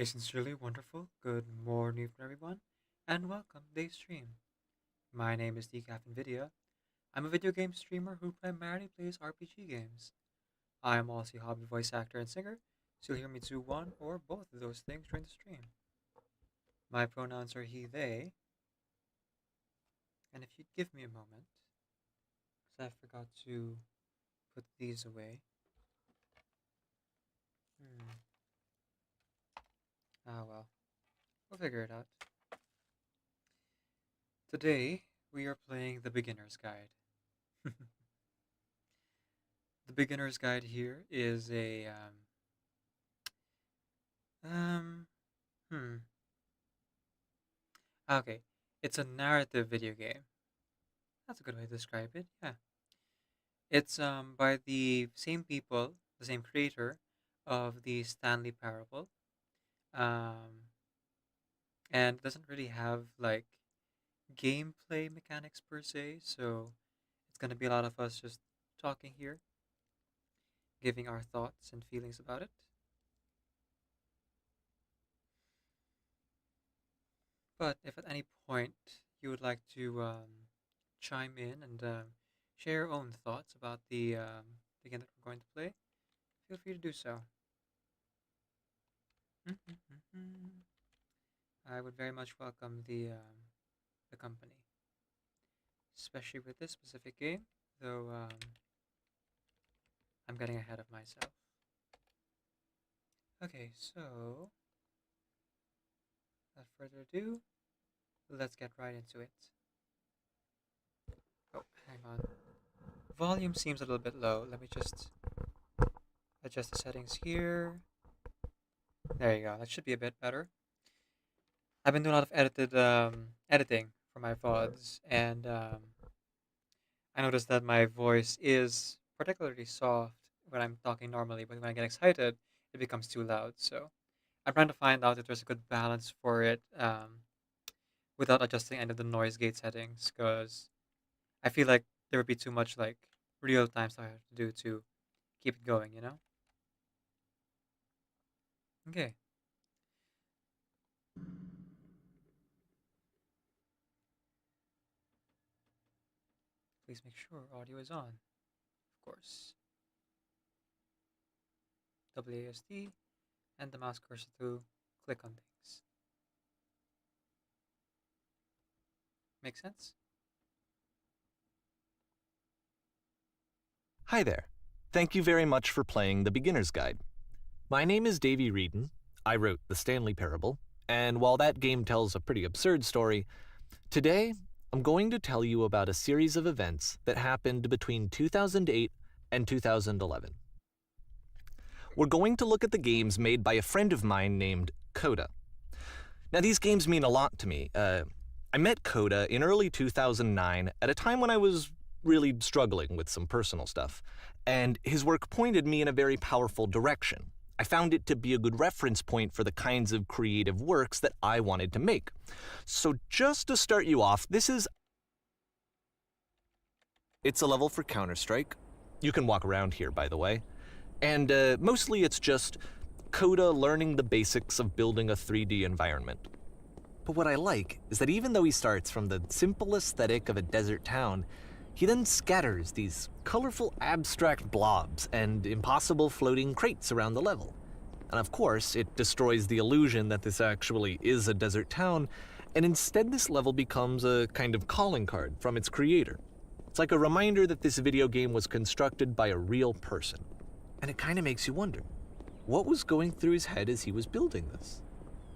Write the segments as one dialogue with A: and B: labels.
A: A sincerely wonderful good morning, everyone, and welcome to today's stream. My name is Decaf Nvidia. I'm a video game streamer who primarily plays RPG games. I am also a hobby voice actor and singer, so you'll hear me do one or both of those things during the stream. My pronouns are he, they, and if you'd give me a moment, because I forgot to put these away. Hmm. Ah well, we'll figure it out. Today, we are playing the Beginner's Guide. The Beginner's Guide here is um, hmm, okay, it's a narrative video game. That's a good way to describe it. Yeah, it's by the same people, the same creator of the Stanley Parable. Um, and it doesn't really have like gameplay mechanics per se, so it's gonna be a lot of us just talking here, giving our thoughts and feelings about it. But if at any point you would like to chime in and share your own thoughts about the game that we're going to play, feel free to do so. I would very much welcome the company, especially with this specific game, though I'm getting ahead of myself. Okay, so without further ado, let's get right into it. Oh, hang on. Volume seems a little bit low. Let me just adjust the settings here. There you go. That should be a bit better. I've been doing a lot of editing for my VODs, and I noticed that my voice is particularly soft when I'm talking normally, but when I get excited, it becomes too loud. So I'm trying to find out if there's a good balance for it without adjusting any of the noise gate settings, because I feel like there would be too much like real time stuff I have to do to keep it going, you know? Okay. Please make sure audio is on, of course. WASD and the mouse cursor to click on things. Make sense?
B: Hi there. Thank you very much for playing The Beginner's Guide. My name is Davey Reedon. I wrote The Stanley Parable, and while that game tells a pretty absurd story, today I'm going to tell you about a series of events that happened between 2008 and 2011. We're going to look at the games made by a friend of mine named Coda. Now, these games mean a lot to me. I met Coda in early 2009 at a time when I was really struggling with some personal stuff, and his work pointed me in a very powerful direction. I found it to be a good reference point for the kinds of creative works that I wanted to make. So just to start you off, it's a level for Counter-Strike. You can walk around here, by the way. And mostly it's just Coda learning the basics of building a 3D environment. But what I like is that even though he starts from the simple aesthetic of a desert town, he then scatters these colorful abstract blobs and impossible floating crates around the level. And of course, it destroys the illusion that this actually is a desert town, and instead this level becomes a kind of calling card from its creator. It's like a reminder that this video game was constructed by a real person. And it kind of makes you wonder, what was going through his head as he was building this?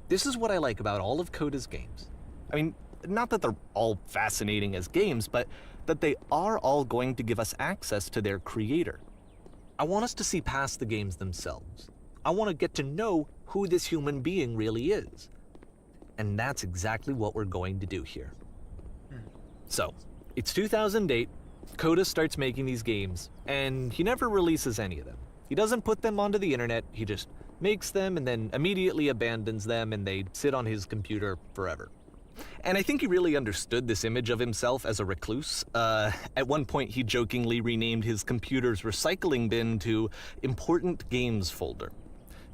B: This is what I like about all of Coda's games. I mean, not that they're all fascinating as games, but that they are all going to give us access to their creator. I want us to see past the games themselves. I want to get to know who this human being really is. And that's exactly what we're going to do here. So, it's 2008, Coda starts making these games, and he never releases any of them. He doesn't put them onto the internet, he just makes them and then immediately abandons them, and they sit on his computer forever. And I think he really understood this image of himself as a recluse. At one point, he jokingly renamed his computer's recycling bin to Important Games Folder.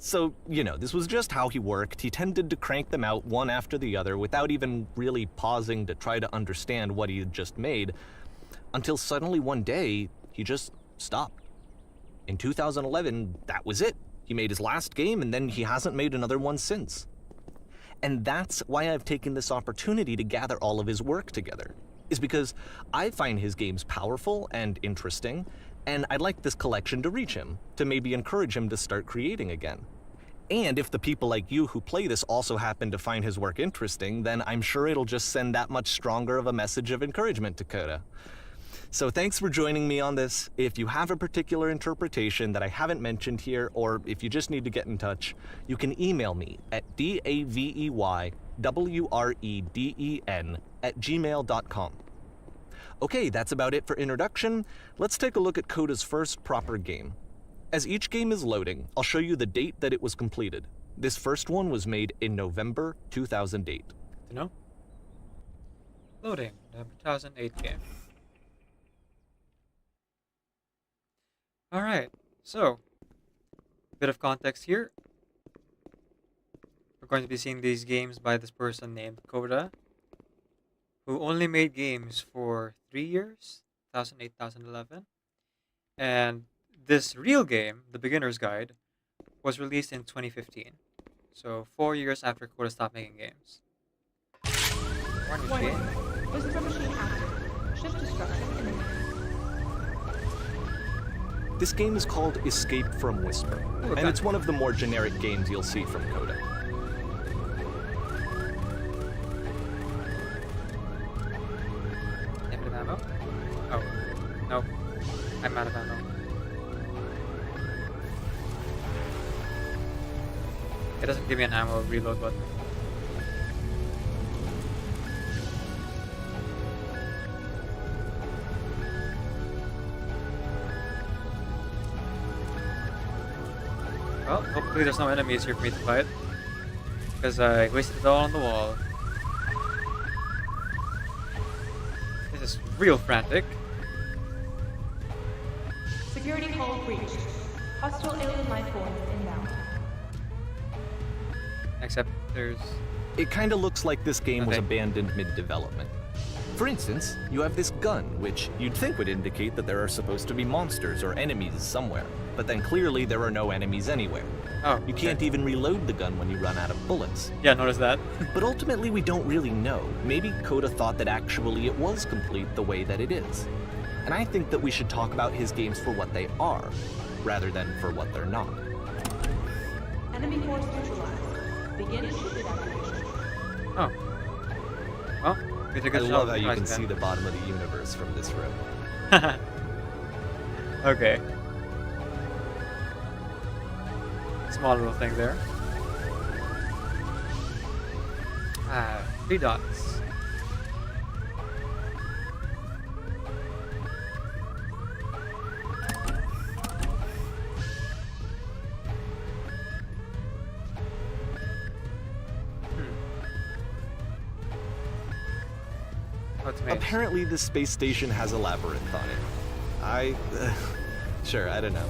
B: So, this was just how he worked. He tended to crank them out one after the other without even really pausing to try to understand what he had just made, until suddenly one day, he just stopped. In 2011, that was it. He made his last game, and then he hasn't made another one since. And that's why I've taken this opportunity to gather all of his work together, is because I find his games powerful and interesting, and I'd like this collection to reach him, to maybe encourage him to start creating again. And if the people like you who play this also happen to find his work interesting, then I'm sure it'll just send that much stronger of a message of encouragement to Coda. So thanks for joining me on this. If you have a particular interpretation that I haven't mentioned here, or if you just need to get in touch, you can email me at daveywreden@gmail.com. Okay, that's about it for introduction. Let's take a look at Coda's first proper game. As each game is loading, I'll show you the date that it was completed. This first one was made in November 2008.
A: You know? Loading, the 2008 game. Alright, so, a bit of context here. We're going to be seeing these games by this person named Coda, who only made games for 3 years, 2008, 2011. And this real game, The Beginner's Guide, was released in 2015. So 4 years after Coda stopped making games.
C: Warning. Whisper machine active. Shift destruction imminent.
B: This game is called Escape from Whisper, and it's one of the more generic games you'll see from Coda.
A: Infinite ammo? Oh, no. I'm out of ammo. It doesn't give me an ammo reload button. Well, hopefully there's no enemies here for me to fight, because I wasted it all on the wall. This is real frantic.
C: Security hull breached. Hostile alien life forms inbound.
A: Except there's...
B: It kinda looks like this game was
A: Okay.
B: abandoned mid-development. For instance, you have this gun, which you'd think would indicate that there are supposed to be monsters or enemies somewhere, but then clearly there are no enemies anywhere.
A: Oh,
B: You can't even reload the gun when you run out of bullets.
A: Yeah, notice that.
B: But ultimately we don't really know. Maybe Coda thought that actually it was complete the way that it is. And I think that we should talk about his games for what they are, rather than for what they're not.
C: Enemy force neutralized. Begin ship evacuation.
A: Oh. Well, we did a
B: I
A: good job
B: love how you
A: surprising
B: can see
A: them.
B: the bottom of the universe from this room.
A: Okay. Small little thing there. Ah, 3 dots. What's made?
B: Apparently this space station has a labyrinth on it. Sure, I don't know.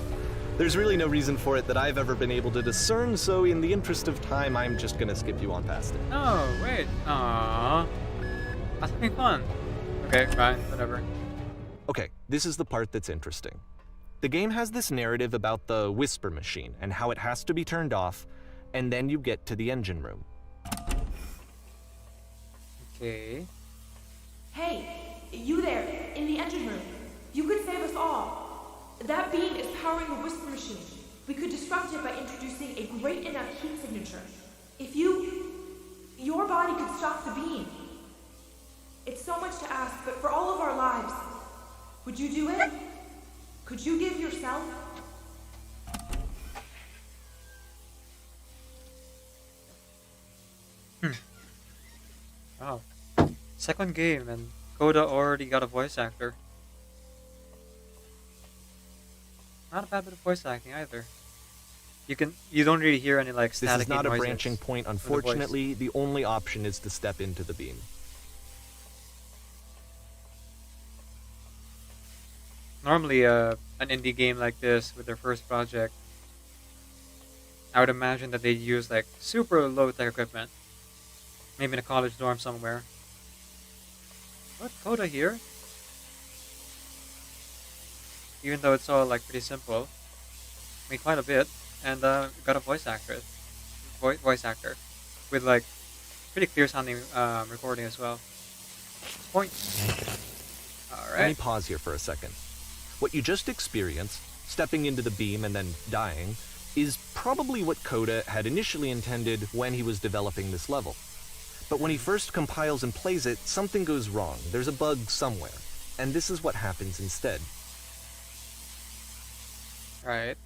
B: There's really no reason for it that I've ever been able to discern, so in the interest of time, I'm just gonna skip you on past it.
A: Oh, wait. Aww. That's having fun. Okay, fine, whatever.
B: Okay, this is the part that's interesting. The game has this narrative about the whisper machine and how it has to be turned off, and then you get to the engine room.
A: Okay.
C: Hey, you there, in the engine room. You could save us all. That beam is powering the whisper machine. We could disrupt it by introducing a great enough heat signature. If your body could stop the beam. It's so much to ask, but for all of our lives, would you do it? Could you give yourself?
A: Wow. Second game, and Coda already got a voice actor. Not a bad bit of voice acting either. You don't really hear any like
B: This
A: static
B: is not a
A: noises
B: branching point.
A: from the voice.
B: Unfortunately, the only option is to step into the beam.
A: Normally, an indie game like this with their first project, I would imagine that they use like super low tech equipment. Maybe in a college dorm somewhere. What? Coda here? Even though it's all like pretty simple. I mean, quite a bit. And got a voice actor. With like pretty clear sounding recording as well. Point.
B: Let me
A: Alright.
B: pause here for a second. What you just experienced, stepping into the beam and then dying, is probably what Coda had initially intended when he was developing this level. But when he first compiles and plays it, something goes wrong. There's a bug somewhere. And this is what happens instead.
A: Alright.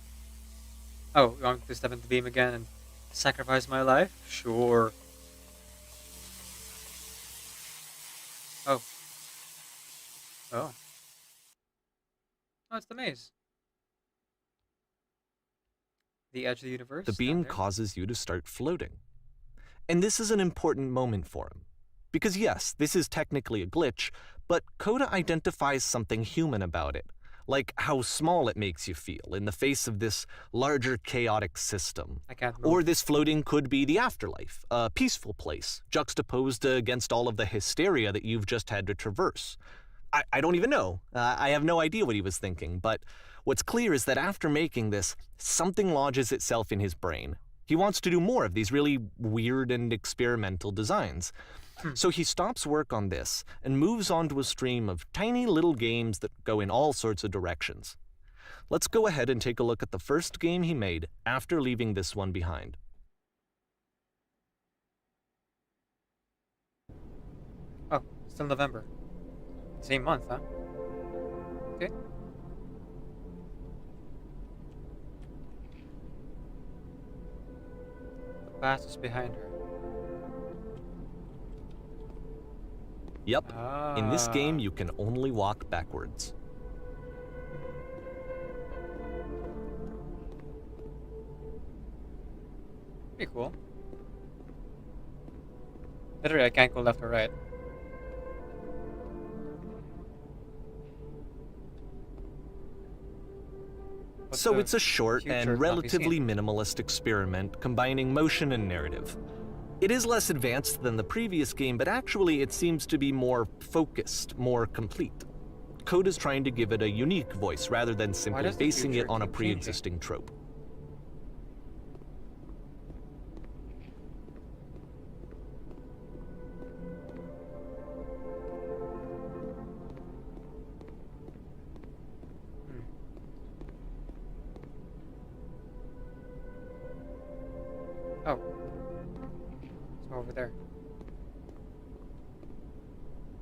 A: Oh, you want me to step into the beam again and sacrifice my life? Sure. Oh. Oh. Oh, it's the maze. The edge of the universe.
B: The
A: down
B: beam
A: there.
B: causes you to start floating. And this is an important moment for him. Because yes, this is technically a glitch, but Coda identifies something human about it. Like how small it makes you feel in the face of this larger chaotic system.
A: I can't move.
B: Or this floating could be the afterlife, a peaceful place, juxtaposed against all of the hysteria that you've just had to traverse. I don't even know. I have no idea what he was thinking, but what's clear is that after making this, something lodges itself in his brain. He wants to do more of these really weird and experimental designs. So he stops work on this and moves on to a stream of tiny little games that go in all sorts of directions. Let's go ahead and take a look at the first game he made after leaving this one behind.
A: Oh, still November. Same month, huh? Okay. The past is behind her.
B: Yep, in this game you can only walk backwards.
A: Pretty cool. Literally, I can't go left or right. What's
B: So
A: the
B: it's a short
A: future
B: and
A: not be
B: relatively
A: seen?
B: minimalist experiment combining motion and narrative. It is less advanced than the previous game, but actually it seems to be more focused, more complete. Coda's trying to give it a unique voice rather than simply
A: does the
B: basing it
A: future
B: on a
A: keep changing?
B: pre-existing trope.
A: Oh. It's over there.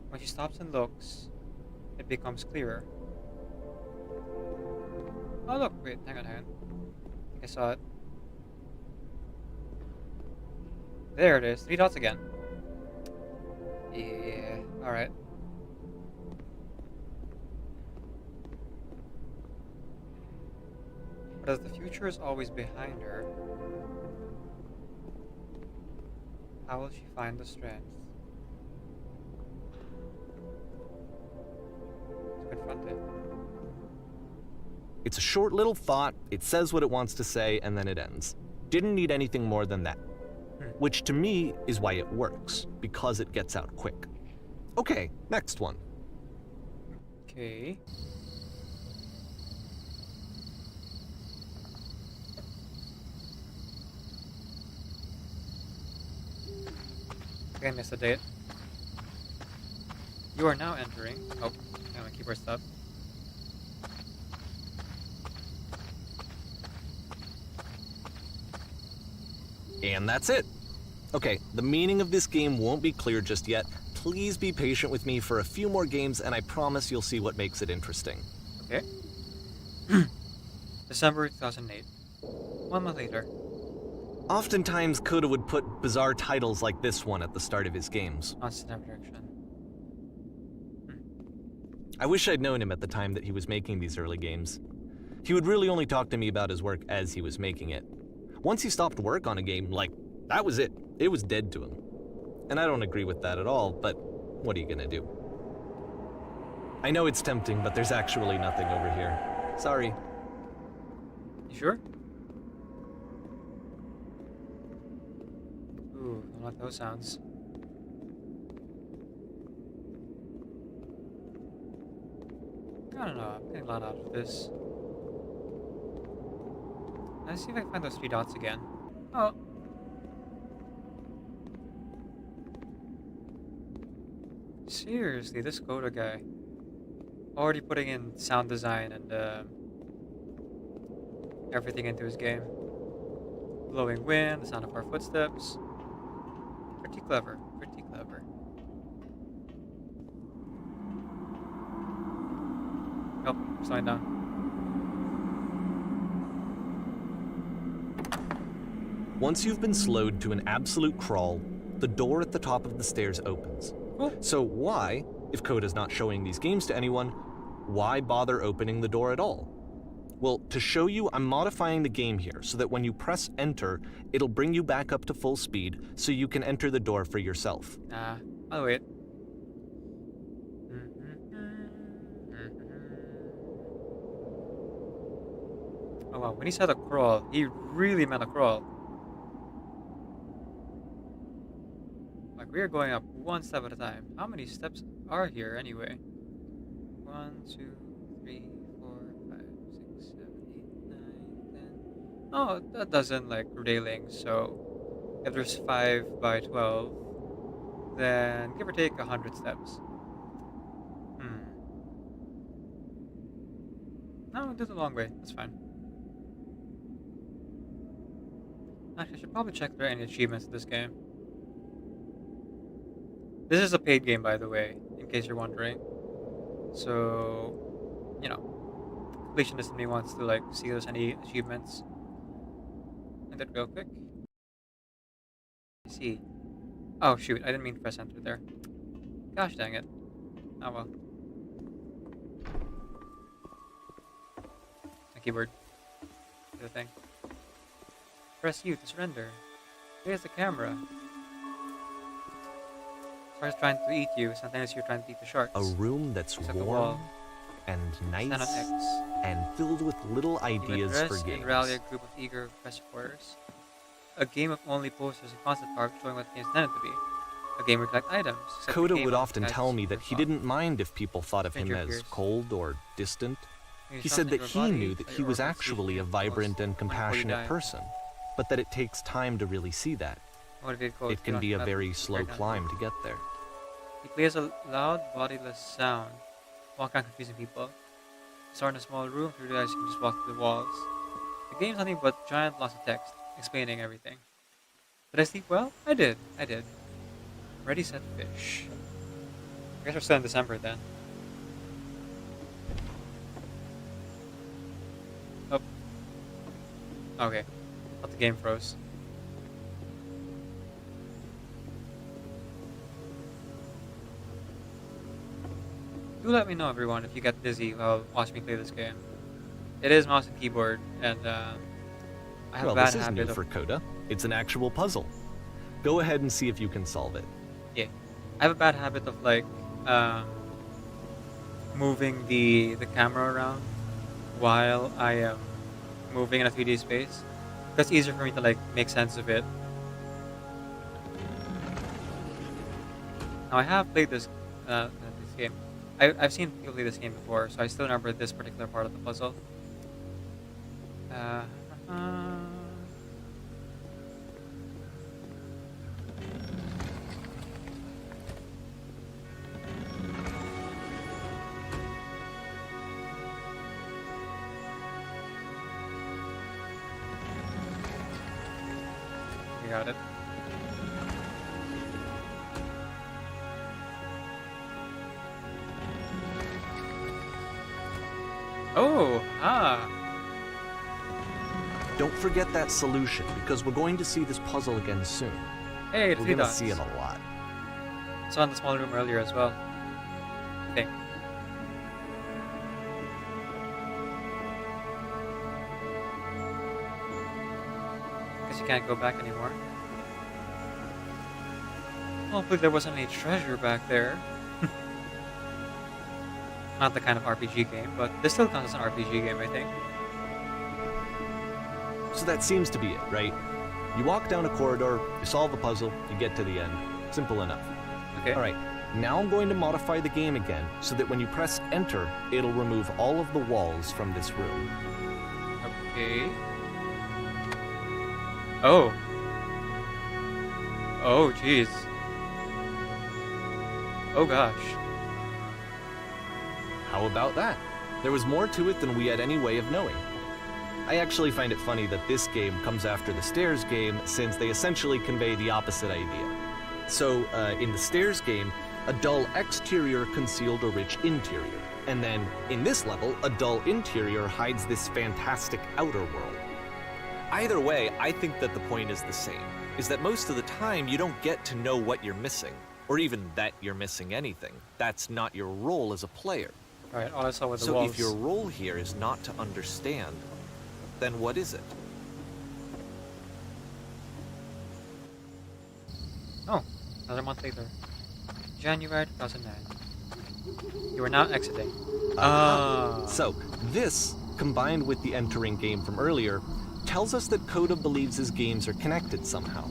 A: When she stops and looks, it becomes clearer. Oh look, wait, hang on. I think I saw it. There it is, 3 dots again. Yeah, alright. But as the future is always behind her, how will she find the strength to confront it?
B: It's a short little thought, it says what it wants to say, and then it ends. Didn't need anything more than that. Which to me is why it works, because it gets out quick. Okay, next one.
A: Okay. I missed a date. You are now entering. Oh, my keyboard stopped.
B: And that's it. Okay, the meaning of this game won't be clear just yet. Please be patient with me for a few more games, and I promise you'll see what makes it interesting.
A: Okay. December 2008. 1 month later.
B: Oftentimes, Coda would put bizarre titles like this one at the start of his games.
A: On September direction.
B: I wish I'd known him at the time that he was making these early games. He would really only talk to me about his work as he was making it. Once he stopped work on a game, that was it. It was dead to him. And I don't agree with that at all, but what are you gonna do? I know it's tempting, but there's actually nothing over here. Sorry.
A: You sure? don't like those sounds. I don't know, I'm getting a lot out of this. Let's see if I can find those 3 dots again. Oh. Seriously, this Coda guy. Already putting in sound design and everything into his game. Blowing wind, the sound of our footsteps. Pretty clever, pretty clever. Oh, slowing down.
B: Once you've been slowed to an absolute crawl, the door at the top of the stairs opens.
A: Cool.
B: So why, if Coda's not showing these games to anyone, why bother opening the door at all? Well, to show you, I'm modifying the game here so that when you press enter, it'll bring you back up to full speed so you can enter the door for yourself.
A: I'll wait. Oh wow, when he said a crawl, he really meant a crawl. Like, we are going up 1 step at a time. How many steps are here anyway? 1, 2, 3, 4, 5, 6, 7, 8, 9, 10. Oh, that doesn't like railings, so if there's 5 by 12, then give or take 100 steps. No, I did the long way. That's fine. Actually, I should probably check if there are any achievements in this game. This is a paid game, by the way, in case you're wondering. So, you know, completionist in me wants to like see if there's any achievements. And that real quick. See. Oh shoot, I didn't mean to press enter there. Gosh dang it. Oh well. My keyboard. The thing. Press U to surrender. There's the camera. Shark's trying to eat you, sometimes you're trying to eat the sharks.
B: A room that's
A: Except the
B: warm
A: wall.
B: and
A: Stand on
B: nice
A: X.
B: and filled with little ideas for
A: And
B: games.
A: rally a group of eager press supporters. A game of only posters and concept art showing what the game is intended to be. A game where you collect items. except the
B: Coda
A: game
B: would
A: only
B: often
A: has
B: tell me that he
A: fun.
B: didn't mind if people thought of him
A: Stranger
B: as
A: appears.
B: cold or distant.
A: You
B: He
A: shot
B: said
A: in
B: that
A: your
B: he
A: body,
B: knew that
A: but
B: he
A: your
B: was
A: organs
B: actually a
A: leave you
B: vibrant and
A: almost before you
B: compassionate
A: die.
B: person, but that it takes time to really see that.
A: Motivated coach,
B: It can
A: you
B: be a
A: don't
B: very
A: have to
B: slow
A: break down.
B: climb to get there.
A: He plays a loud, bodiless sound while kind of confusing people. You start in a small room, you realize you can just walk through the walls. The game's nothing but giant blocks of text explaining everything. Did I sleep well? I did. Ready, set, fish. I guess we're still in December then. Oh. Okay. Thought the game froze. Do let me know, everyone, if you get dizzy while watching me play this game. It is mouse and keyboard, and I have
B: Well,
A: a bad
B: this is
A: habit
B: new
A: of
B: for Coda. It's an actual puzzle. Go ahead and see if you can solve it.
A: I have a bad habit of like moving the camera around while I am moving in a 3D space. That's easier for me to like make sense of it. Now I have played this game. I've seen people play this game before, so I still remember this particular part of the puzzle. You got it. Oh,
B: Don't forget that solution, because we're going to see this puzzle again soon.
A: hey, the
B: We're
A: three
B: going to
A: dots.
B: see it a lot.
A: Saw in the small room earlier as well. I think. Guess you can't go back anymore. Hopefully there wasn't any treasure back there. Not the kind of RPG game, but this still counts as an RPG game, I think.
B: So that seems to be it, right? You walk down a corridor, you solve a puzzle, you get to the end. Simple enough.
A: Okay.
B: Alright, now I'm going to modify the game again so that when you press enter, it'll remove all of the walls from this room.
A: Okay. Oh. Oh, jeez. Oh, gosh.
B: How about that? There was more to it than we had any way of knowing. I actually find it funny that this game comes after the Stairs game, since they essentially convey the opposite idea. So, in the Stairs game, a dull exterior concealed a rich interior. And then, in this level, a dull interior hides this fantastic outer world. Either way, I think that the point is the same, is that most of the time you don't get to know what you're missing, or even that you're missing anything. That's not your role as a player.
A: Alright, all I saw was the
B: So
A: walls.
B: if your role here is not to understand, then what is it?
A: Oh, another month later. January 2009. You are now exiting. Ah.
B: So, this, combined with the entering game from earlier, tells us that Coda believes his games are connected somehow.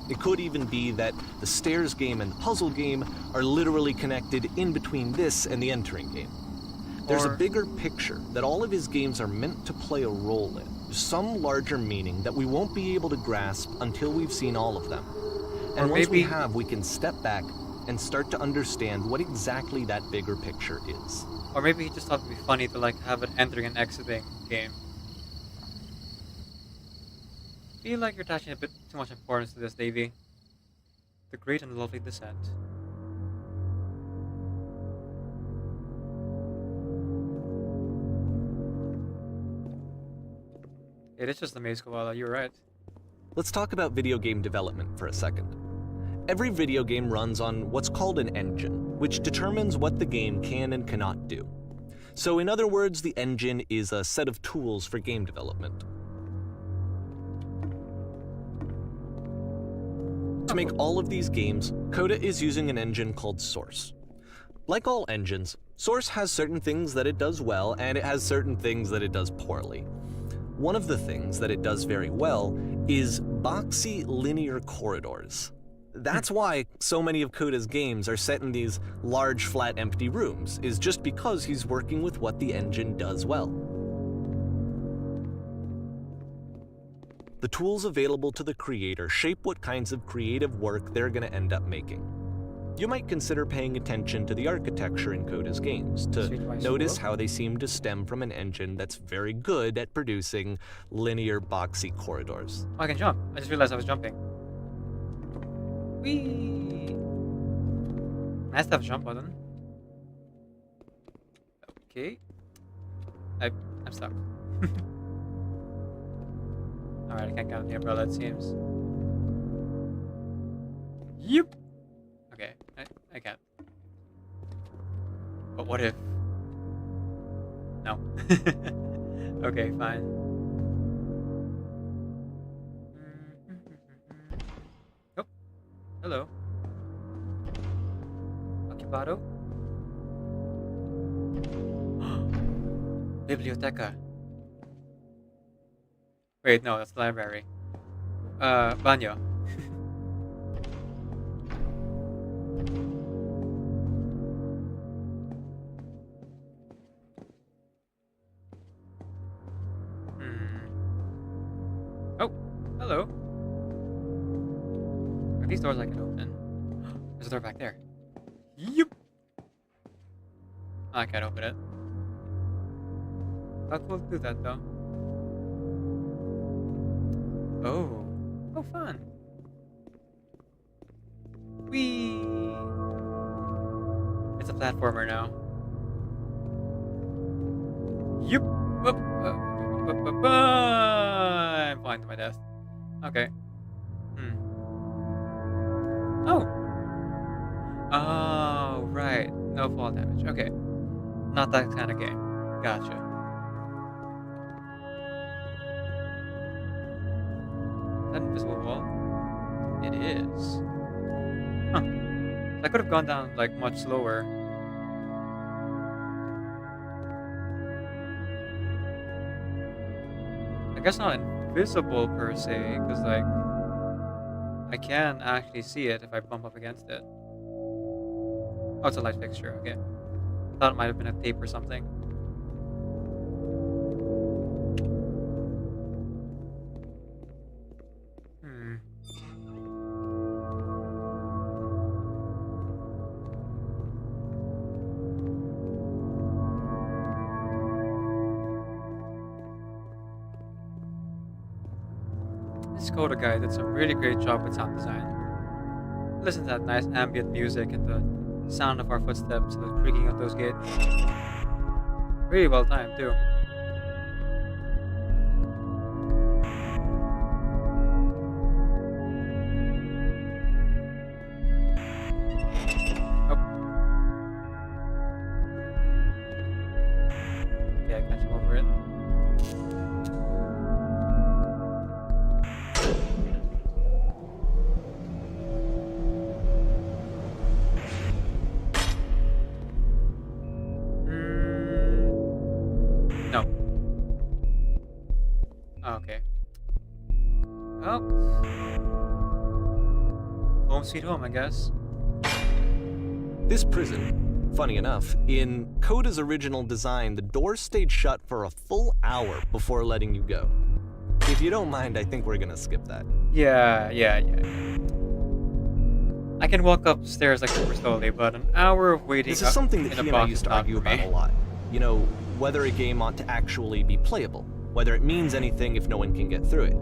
B: It could even be that the Stairs game and the puzzle game are literally connected in between this and the entering game. There's a bigger picture that all of his games are meant to play a role in, some larger meaning that we won't be able to grasp until we've seen all of them. And once we have, we can step back and start to understand what exactly that bigger picture is.
A: Or maybe he just thought it'd be funny to like have an entering and exiting game. Feel like you're attaching a bit too much importance to this, Davey. The Great and Lovely Descent. It is just a maze koala, you're right.
B: Let's talk about video game development for a second. Every video game runs on what's called an engine, which determines what the game can and cannot do. So in other words, the engine is a set of tools for game development. To make all of these games, Coda is using an engine called Source. Like all engines, Source has certain things that it does well, and it has certain things that it does poorly. One of the things that it does very well is boxy linear corridors. That's why so many of Coda's games are set in these large, flat, empty rooms, is just because he's working with what the engine does well. The tools available to the creator shape what kinds of creative work they're going to end up making. You might consider paying attention to the architecture in Coda's games to notice how they seem to stem from an engine that's very good at producing linear, boxy corridors.
A: Oh, I can jump. I just realized I was jumping. Whee! Nice to have a jump button. Okay. I'm stuck. Alright, I can't count the umbrella, it seems. Yep. Okay, I can't. But what if? No. Okay, fine. Oh, hello. Occupado? Biblioteca. Wait, no, that's the library. Banyo. Oh, hello. Are these doors I can open? There's a door back there. Yep. I can't open it. How cool to do that though. Oh. Oh, fun. Whee! It's a platformer now. Yep. I'm flying to my death. Okay. Oh. Oh, right. No fall damage. Okay. Not that kind of game. Gotcha. Is that invisible wall? It is. Huh. I could have gone down like much slower. I guess not invisible per se, because like I can actually see it if I bump up against it. Oh, it's a light fixture. Okay. Thought it might have been a tape or something. Hmm. This Coda guy did some really great job with sound design. Listen to that nice ambient music and the sound of our footsteps and the creaking of those gates. Really well timed too. Oh. Okay, I can't jump over it. No. Oh, okay. Oh. Home sweet home, I guess.
B: This prison, funny enough, in Coda's original design, the doors stayed shut for a full hour before letting you go. If you don't mind, I think we're gonna skip that.
A: Yeah. I can walk upstairs like super slowly, but an hour of waiting
B: This is something that
A: in a
B: he and I
A: box
B: used
A: is
B: to
A: not
B: argue
A: for me.
B: about a lot. You know, whether a game ought to actually be playable, whether it means anything if no one can get through it.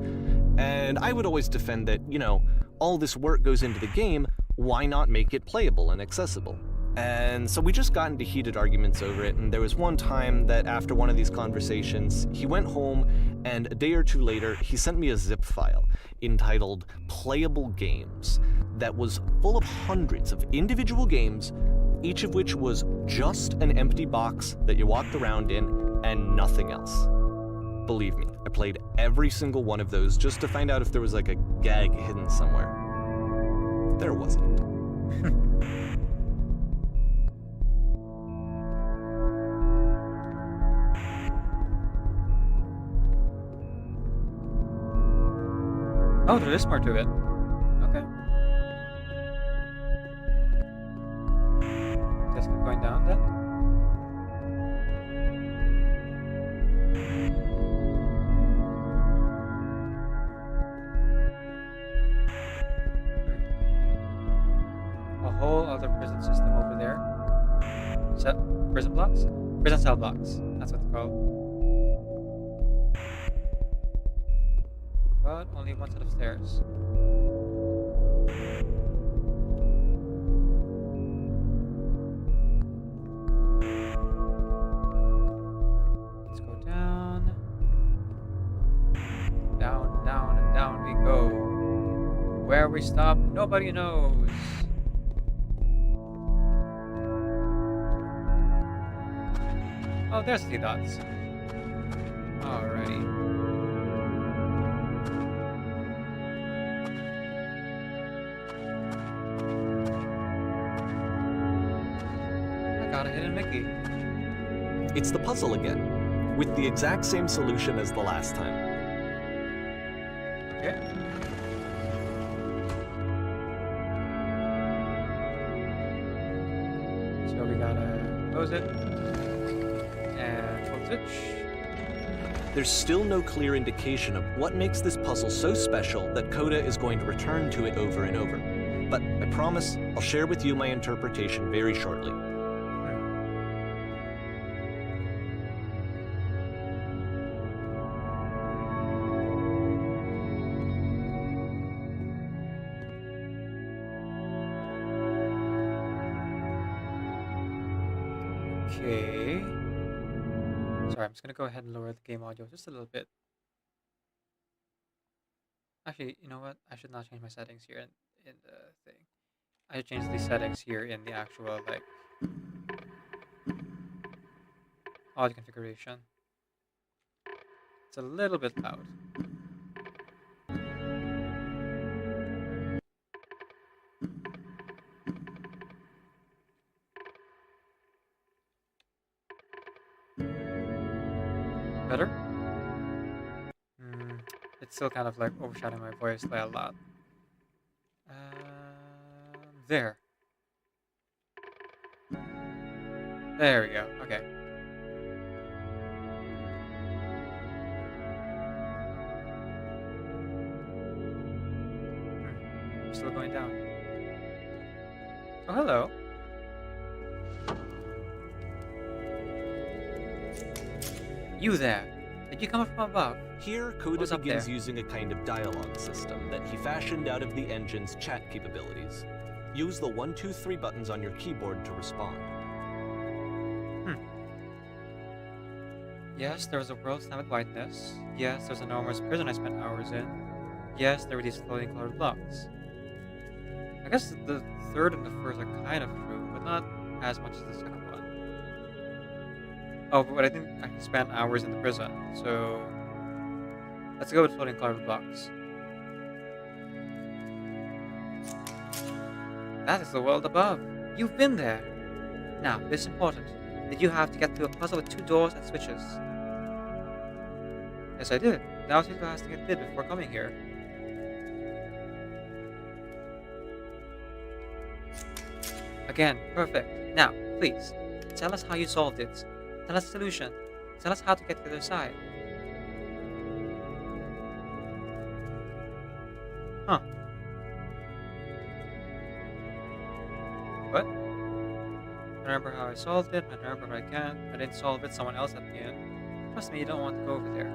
B: And I would always defend that, you know, all this work goes into the game, why not make it playable and accessible? And so we just got into heated arguments over it, and there was one time that after one of these conversations, he went home, and a day or two later, he sent me a zip file entitled Playable Games that was full of hundreds of individual games, each of which was just an empty box that you walked around in and nothing else. Believe me, I played every single one of those just to find out if there was like a gag hidden somewhere. There wasn't.
A: Oh, there is more to it. Okay. Just keep going down then. A whole other prison system over there. Prison blocks? Prison cell blocks. That's what they're called. But only one set of stairs. Let's go down. Down, down, and down we go. Where we stop, nobody knows. Oh, there's 3 dots. Alrighty. I got a hidden Mickey.
B: It's the puzzle again, with the exact same solution as the last time.
A: Okay. So we gotta close it. And full switch.
B: There's still no clear indication of what makes this puzzle so special that Coda is going to return to it over and over. But I promise I'll share with you my interpretation very shortly.
A: Okay. Sorry, I'm just gonna go ahead and lower the game audio just a little bit. Actually, you know what? I should not change my settings here in the thing. I should change the settings here in the actual like audio configuration. It's a little bit loud. Better? It's still kind of like overshadowing my voice by a lot. There. There we go. Okay. We're still going down. Oh, hello. You there. Did you come from above?
B: Here, Coda
A: What's up
B: begins
A: there?
B: using a kind of dialogue system that he fashioned out of the engine's chat capabilities. Use the 1, 2, 3 buttons on your keyboard to respond.
A: Yes, there was a world stamped with whiteness. Yes, there's an enormous prison I spent hours in. Yes, there were these floating colored blocks. I guess the third and the first are kind of true, but not as much as the second one. Oh, but I didn't actually spend hours in the prison, so let's go with floating colored blocks. That is the world above. You've been there. Now, this is important. Did you have to get through a puzzle with 2 doors and switches? Yes, I did. That was the last thing I did before coming here. Again, perfect. Now, please, tell us how you solved it. Tell us the solution. Tell us how to get to the other side. Huh. What? I remember how I solved it, I remember what I can't. I didn't solve it, someone else at the end. Trust me, you don't want to go over there.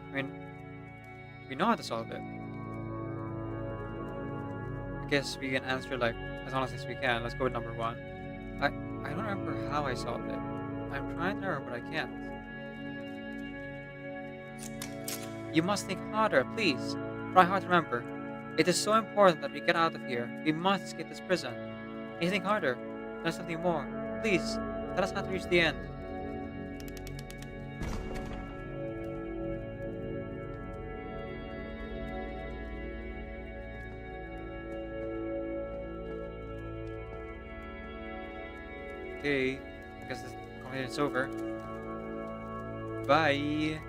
A: I mean, we know how to solve it. I guess we can answer like as honestly as we can. Let's go with number 1. I don't remember how I solved it. I'm trying to remember, but I can't. You must think harder, please. Try hard to remember. It is so important that we get out of here. We must escape this prison. Can you think harder? There's something more. Please, tell us how to reach the end. Okay, I guess this conversation's over. Bye.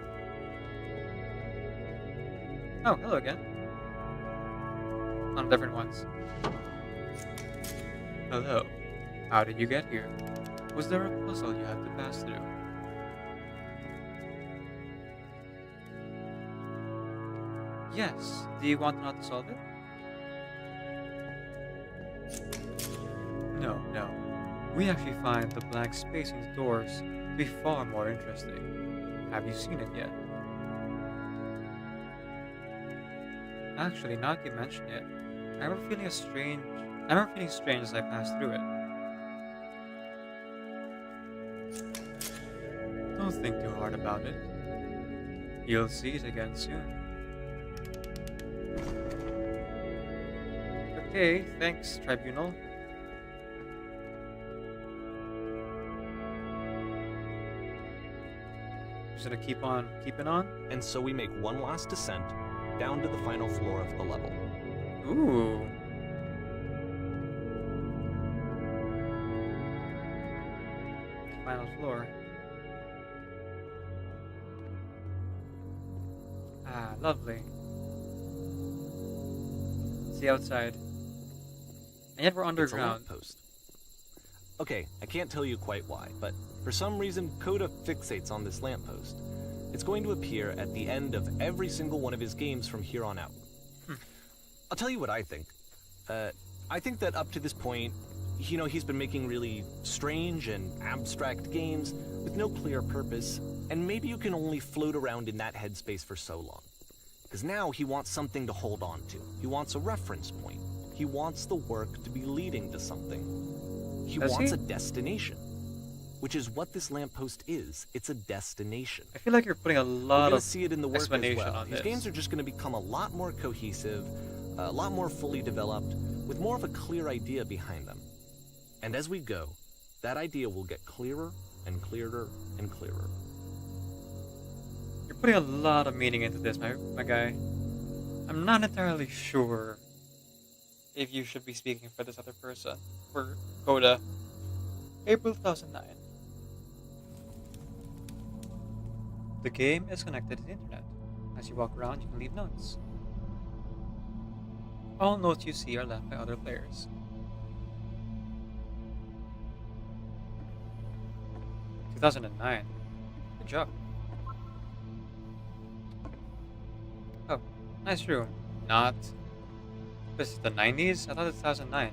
A: Oh, hello again. On different ones. Hello. How did you get here? Was there a puzzle you had to pass through? Yes. Do you want to know how to solve it? No. We actually find the blank space in the doors to be far more interesting. Have you seen it yet? Actually, now that you mention it, I remember feeling strange as I passed through it. Don't think too hard about it. You'll see it again soon. Okay, thanks, Tribunal. Just gonna keep on keeping on.
B: And so we make one last descent down to the final floor of the level.
A: Ooh. Final floor. Ah, lovely. It's the outside. And yet we're
B: It's a
A: underground.
B: lamppost. Okay, I can't tell you quite why, but for some reason Coda fixates on this lamppost. It's going to appear at the end of every single one of his games from here on out. I'll tell you what I think. I think that up to this point, he's been making really strange and abstract games with no clear purpose, and maybe you can only float around in that headspace for so long. Because now he wants something to hold on to. He wants a reference point. He wants the work to be leading to something. He
A: Does
B: wants
A: he?
B: a destination. Which is what this lamppost is. It's a destination.
A: I feel like you're putting a
B: We're
A: lot
B: gonna
A: of
B: see it in the work as
A: explanation
B: well.
A: on
B: These
A: this.
B: games are just going to become a lot more cohesive, a lot more fully developed, with more of a clear idea behind them. And as we go, that idea will get clearer and clearer and clearer.
A: You're putting a lot of meaning into this, my guy. I'm not entirely sure if you should be speaking for this other person. For Coda. April 2009. The game is connected to the internet. As you walk around, you can leave notes. All notes you see are left by other players. "2009. Good job." Oh, nice room. Not. This is the 90s? I thought it's 2009.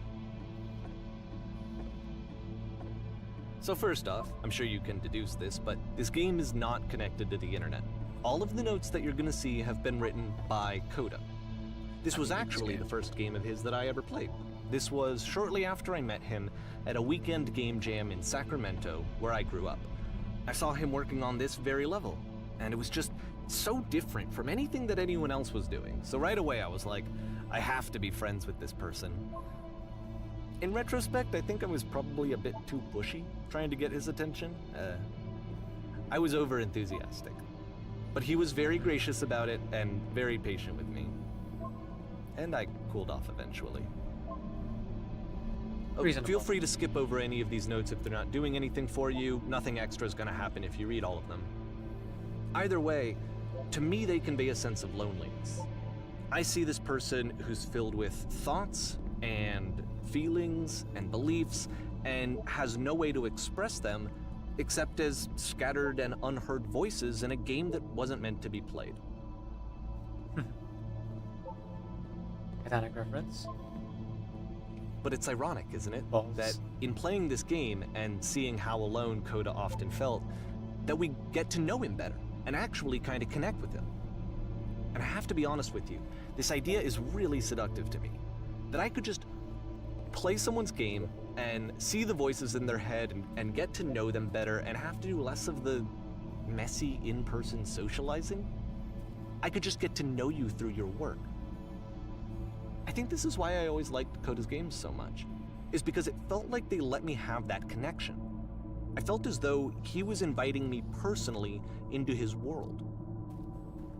B: So first off, I'm sure you can deduce this, but this game is not connected to the internet. All of the notes that you're gonna see have been written by Coda. This was actually the first game of his that I ever played. This was shortly after I met him at a weekend game jam in Sacramento, where I grew up. I saw him working on this very level, and it was just so different from anything that anyone else was doing. So right away I was like, I have to be friends with this person. In retrospect, I think I was probably a bit too pushy, trying to get his attention. I was over-enthusiastic. But he was very gracious about it and very patient with me. And I cooled off eventually.
A: Reasonable.
B: Feel free to skip over any of these notes if they're not doing anything for you. Nothing extra is going to happen if you read all of them. Either way, to me they convey a sense of loneliness. I see this person who's filled with thoughts and feelings and beliefs and has no way to express them except as scattered and unheard voices in a game that wasn't meant to be played.
A: Titanic reference.
B: But it's ironic, isn't it?
A: Balls.
B: That in playing this game and seeing how alone Coda often felt, that we get to know him better and actually kind of connect with him. And I have to be honest with you, this idea is really seductive to me. That I could just play someone's game and see the voices in their head and get to know them better and have to do less of the messy in-person socializing. I could just get to know you through your work. I think this is why I always liked Coda's games so much, is because it felt like they let me have that connection. I felt as though he was inviting me personally into his world.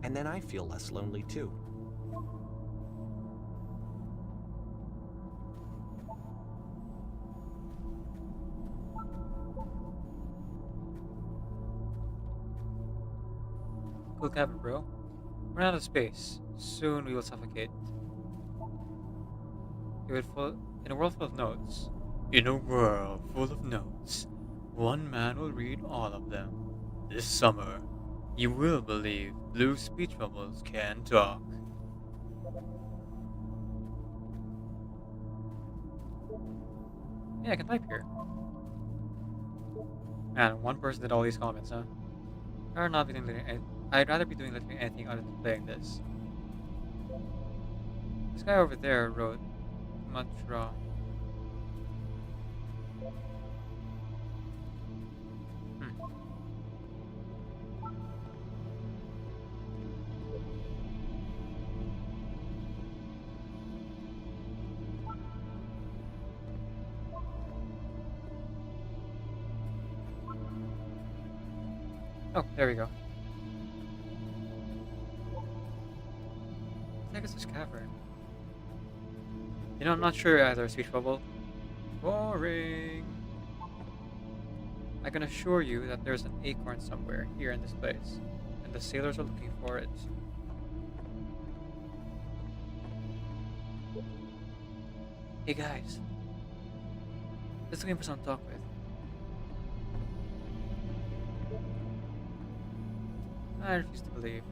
B: And then I feel less lonely too.
A: Cool cabin, bro. We're out of space. Soon we will suffocate. In a world full of notes. In a world full of notes, one man will read all of them. This summer, you will believe blue speech bubbles can talk. Yeah, I can type here. Man, one person did all these comments, huh? I'd rather be doing literally anything other than playing this. This guy over there wrote much wrong. Oh, there we go. I think it's this cavern. You know, I'm not sure either, speech bubble. Boring. I can assure you that there's an acorn somewhere here in this place, and the sailors are looking for it. Hey guys, let's looking for someone to talk with. I refuse to believe.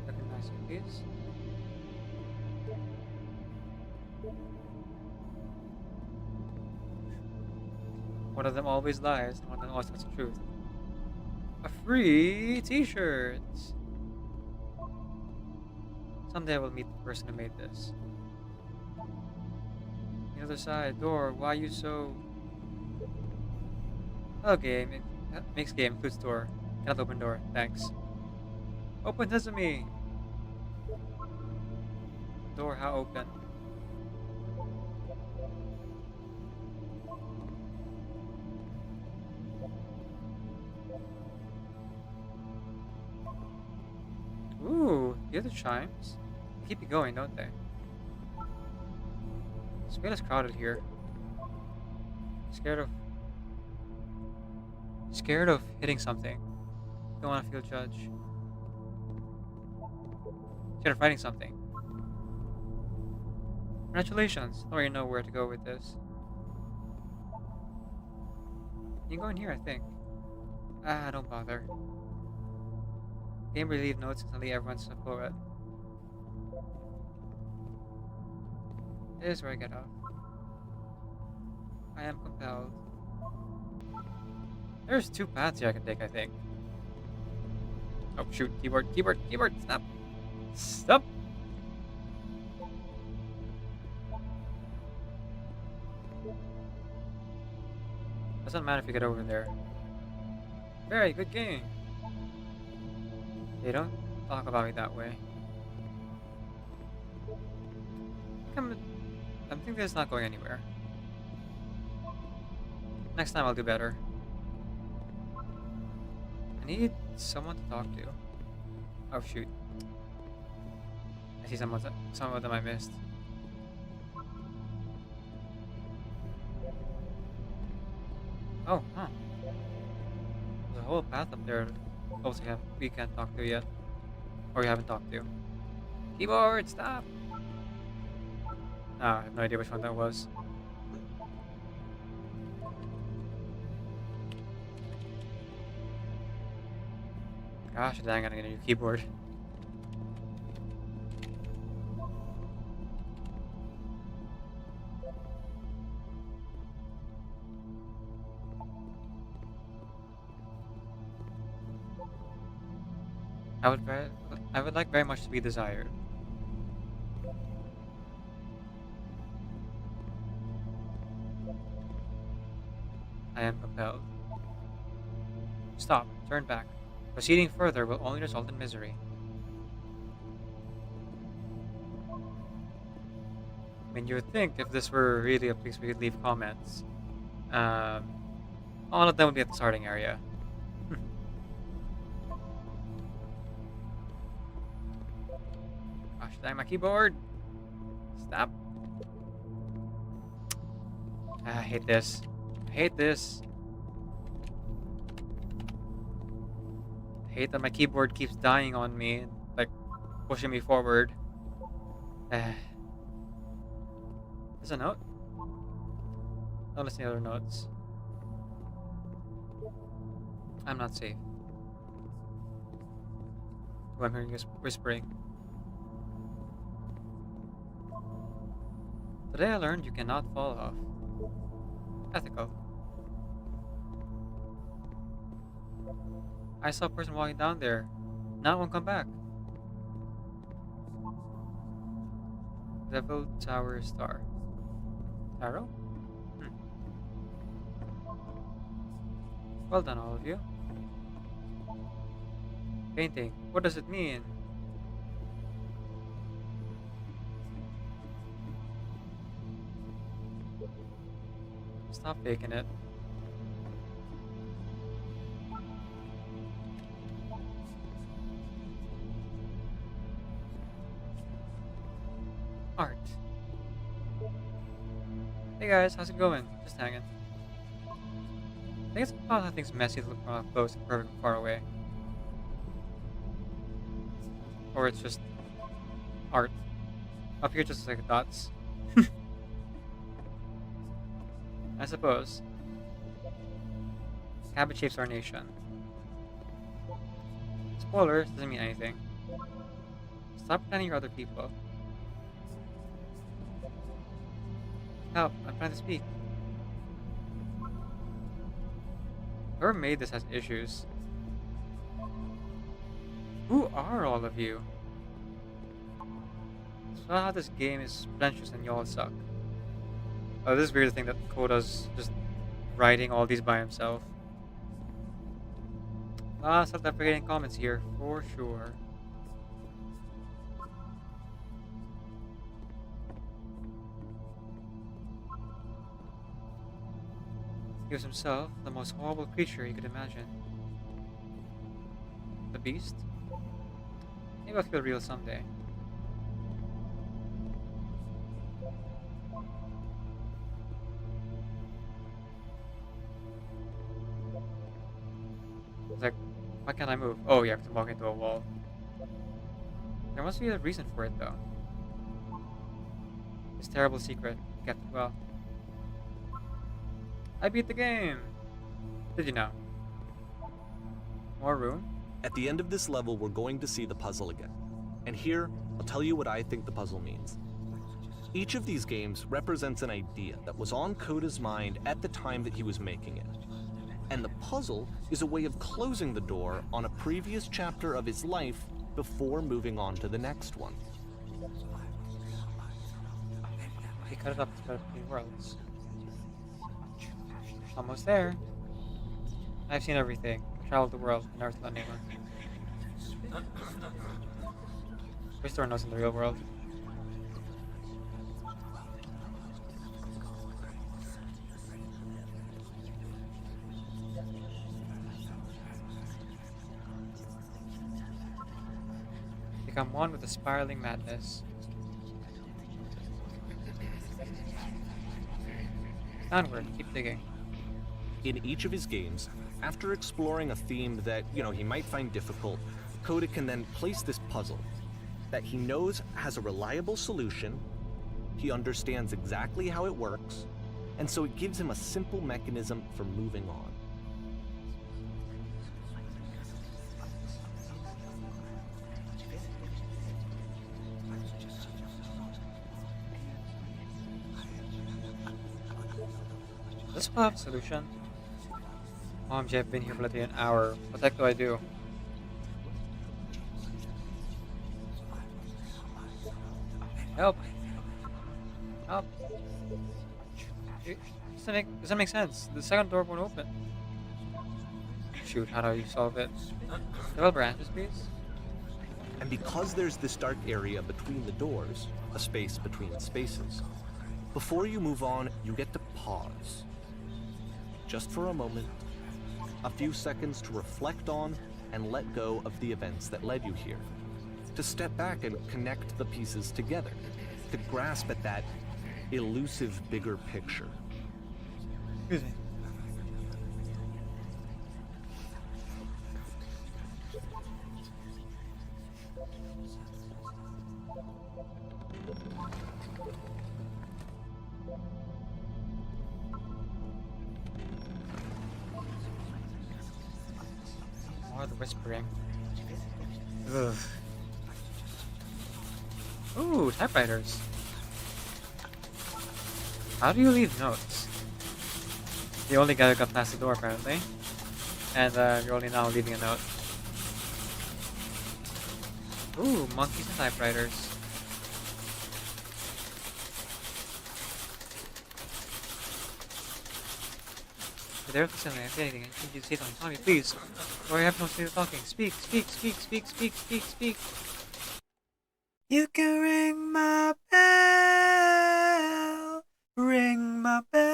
A: Recognize you, please. One of them always lies, and one of them always tells the truth. A free t-shirt! Someday I will meet the person who made this. The other side, door, why are you so... Hello game, makes game, includes door. Cannot open door, thanks. Open sesame! Door, how open? Ooh, the other chimes. They keep you going, don't they? It's really crowded here. Scared of Scared of hitting something. Don't want to feel judged. Scared of fighting something. Congratulations. Don't really know where to go with this. You can go in here, I think. Ah, don't bother. Game relief notes instantly everyone's a poet. This is where I get off. I am compelled. There's two paths here I can take, I think. Oh shoot, keyboard, stop! Stop! Doesn't matter if you get over there. Very good game. They don't talk about me that way. I think this is not going anywhere. Next time I'll do better. I need someone to talk to. Oh shoot. I see some of them I missed. Oh, huh. There's a whole path up there we can't talk to yet. Or we haven't talked to. Keyboard, stop! Ah, I have no idea which one that was. Gosh dang, I'm gonna get a new keyboard. I would like very much to be desired. I am compelled. Stop. Turn back. Proceeding further will only result in misery. I mean, you would think if this were really a place we could leave comments, all of them would be at the starting area. Gosh dang, my keyboard! Stop! I hate this. I hate this. I hate that my keyboard keeps dying on me, like pushing me forward. There's a note? Don't listen to other notes. I'm not safe. Oh, I'm hearing you whispering. Today I learned you cannot fall off. Ethical. I saw a person walking down there. Now it won't come back. Devil Tower Star. Arrow? Well done, all of you. Painting. What does it mean? Stop faking it. Art. Hey guys, how's it going? Just hanging. I think it's about how things messy look from up close and perfect from far away. Or it's just art. Up here just like dots. I suppose. Cabbage shapes our nation. Spoilers doesn't mean anything. Stop pretending you're other people. Help, I'm trying to speak. Whoever made this has issues. Who are all of you? So how this game is pretentious and y'all suck. Oh, this is weird thing that Koda's just writing all these by himself. Self-deprecating comments here, for sure. He was himself the most horrible creature he could imagine. The beast? Maybe I'll feel real someday. It's like, why can't I move? Oh, you have to walk into a wall. There must be a reason for it, though. This terrible secret kept it well. I beat the game! Did you know? More room?
B: At the end of this level, we're going to see the puzzle again. And here, I'll tell you what I think the puzzle means. Each of these games represents an idea that was on Coda's mind at the time that he was making it. And the puzzle is a way of closing the door on a previous chapter of his life before moving on to the next one.
A: He cut it up to split between worlds. Almost there. I've seen everything. Traveled the world, and never told anyone. Wish there were notes in the real world. Become one with the spiraling madness. Onward, keep digging.
B: In each of his games, after exploring a theme that, he might find difficult, Coda can then place this puzzle that he knows has a reliable solution, he understands exactly how it works, and so it gives him a simple mechanism for moving on.
A: This will have a solution. OMG, I've been here for literally an hour. What the heck do I do? Help! Help! Does that make sense? The second door won't open. Shoot, how do you solve it? Develop branches, please?
B: And because there's this dark area between the doors, a space between spaces, before you move on, you get to pause. Just for a moment, a few seconds to reflect on and let go of the events that led you here. To step back and connect the pieces together. To grasp at that elusive bigger picture.
A: Excuse me. More the whispering. Ugh. Ooh, typewriters. How do you leave notes? The only guy who got past the door, apparently. And you're only now leaving a note. Ooh, monkeys and typewriters. There, listen, I say anything. I need you to say something. Tell me, please. Or I have no state of talking. Speak, speak, speak, speak, speak, speak, speak. You can ring my bell. Ring my bell.